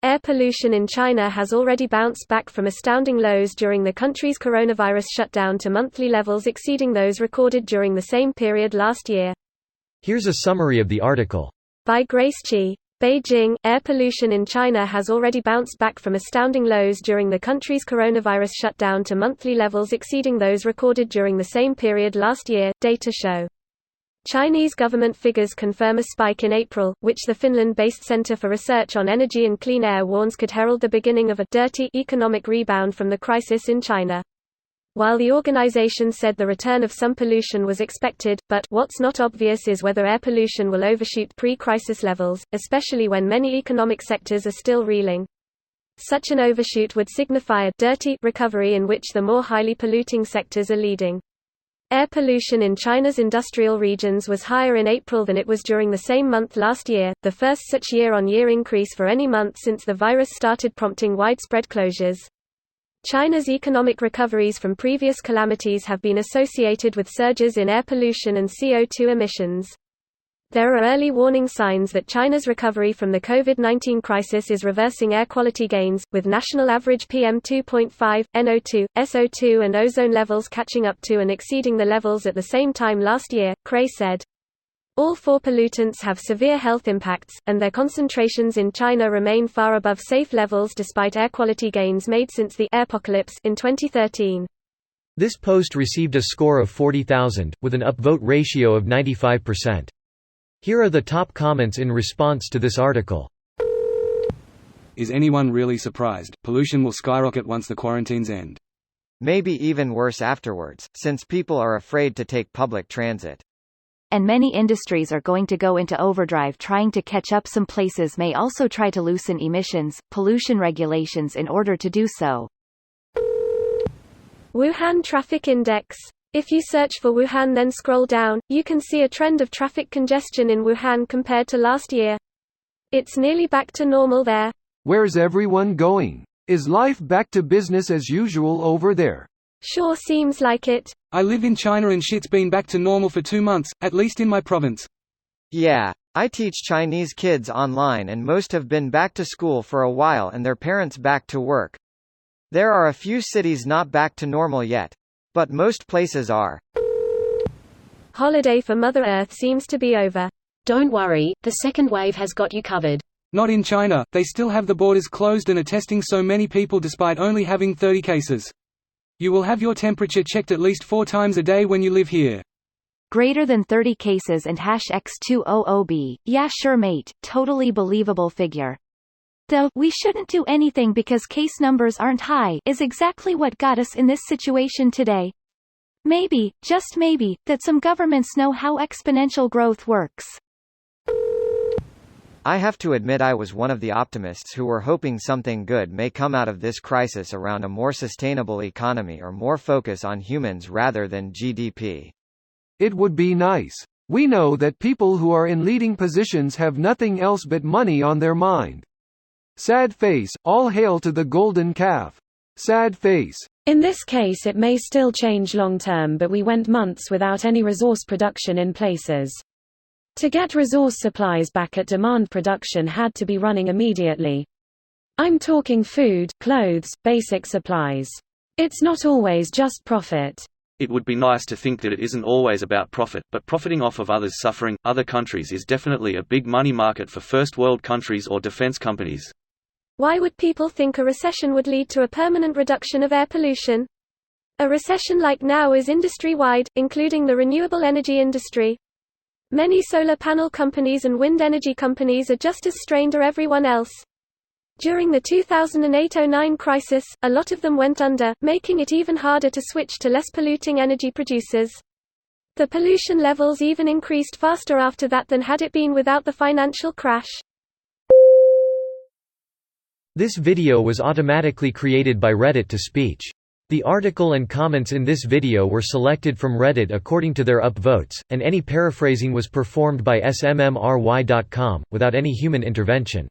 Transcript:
Air pollution in China has already bounced back from astounding lows during the country's coronavirus shutdown to monthly levels exceeding those recorded during the same period last year. Here's a summary of the article. By Grace Chi. Beijing, air pollution in China has already bounced back from astounding lows during the country's coronavirus shutdown to monthly levels exceeding those recorded during the same period last year, data show. Chinese government figures confirm a spike in April, which the Finland-based Center for Research on Energy and Clean Air warns could herald the beginning of a dirty economic rebound from the crisis in China. While the organization said the return of some pollution was expected, but what's not obvious is whether air pollution will overshoot pre-crisis levels, especially when many economic sectors are still reeling. Such an overshoot would signify a dirty recovery in which the more highly polluting sectors are leading. Air pollution in China's industrial regions was higher in April than it was during the same month last year, the first such year-on-year increase for any month since the virus started prompting widespread closures. China's economic recoveries from previous calamities have been associated with surges in air pollution and CO2 emissions. There are early warning signs that China's recovery from the COVID-19 crisis is reversing air quality gains, with national average PM2.5, NO2, SO2 and ozone levels catching up to and exceeding the levels at the same time last year, Cray said. All four pollutants have severe health impacts, and their concentrations in China remain far above safe levels despite air quality gains made since the airpocalypse in 2013. This post received a score of 40,000, with an upvote ratio of 95%. Here are the top comments in response to this article. Is anyone really surprised? Pollution will skyrocket once the quarantines end. Maybe even worse afterwards, since people are afraid to take public transit. And many industries are going to go into overdrive trying to catch up. Some places may also try to loosen emissions, pollution regulations in order to do so. Wuhan Traffic Index. If you search for Wuhan then scroll down, you can see a trend of traffic congestion in Wuhan compared to last year. It's nearly back to normal there. Where's everyone going? Is life back to business as usual over there? Sure seems like it. I live in China and shit's been back to normal for 2 months, at least in my province. Yeah, I teach Chinese kids online and most have been back to school for a while and their parents back to work. There are a few cities not back to normal yet. But most places are. Holiday for Mother Earth seems to be over. Don't worry, the second wave has got you covered. Not in China, they still have the borders closed and are testing so many people despite only having 30 cases. You will have your temperature checked at least 4 times a day when you live here. Greater than 30 cases and #X200B, yeah sure mate, totally believable figure. Though, we shouldn't do anything because case numbers aren't high, is exactly what got us in this situation today. Maybe, just maybe, that some governments know how exponential growth works. I have to admit I was one of the optimists who were hoping something good may come out of this crisis around a more sustainable economy or more focus on humans rather than GDP. It would be nice. We know that people who are in leading positions have nothing else but money on their mind. Sad face, all hail to the golden calf. Sad face. In this case it may still change long term, but we went months without any resource production in places. To get resource supplies back at demand, production had to be running immediately. I'm talking food, clothes, basic supplies. It's not always just profit. It would be nice to think that it isn't always about profit, but profiting off of others' suffering, other countries is definitely a big money market for first world countries or defense companies. Why would people think a recession would lead to a permanent reduction of air pollution? A recession like now is industry-wide, including the renewable energy industry. Many solar panel companies and wind energy companies are just as strained as everyone else. During the 2008–09 crisis, a lot of them went under, making it even harder to switch to less polluting energy producers. The pollution levels even increased faster after that than had it been without the financial crash. This video was automatically created by Reddit to speech. The article and comments in this video were selected from Reddit according to their upvotes, and any paraphrasing was performed by smmry.com, without any human intervention.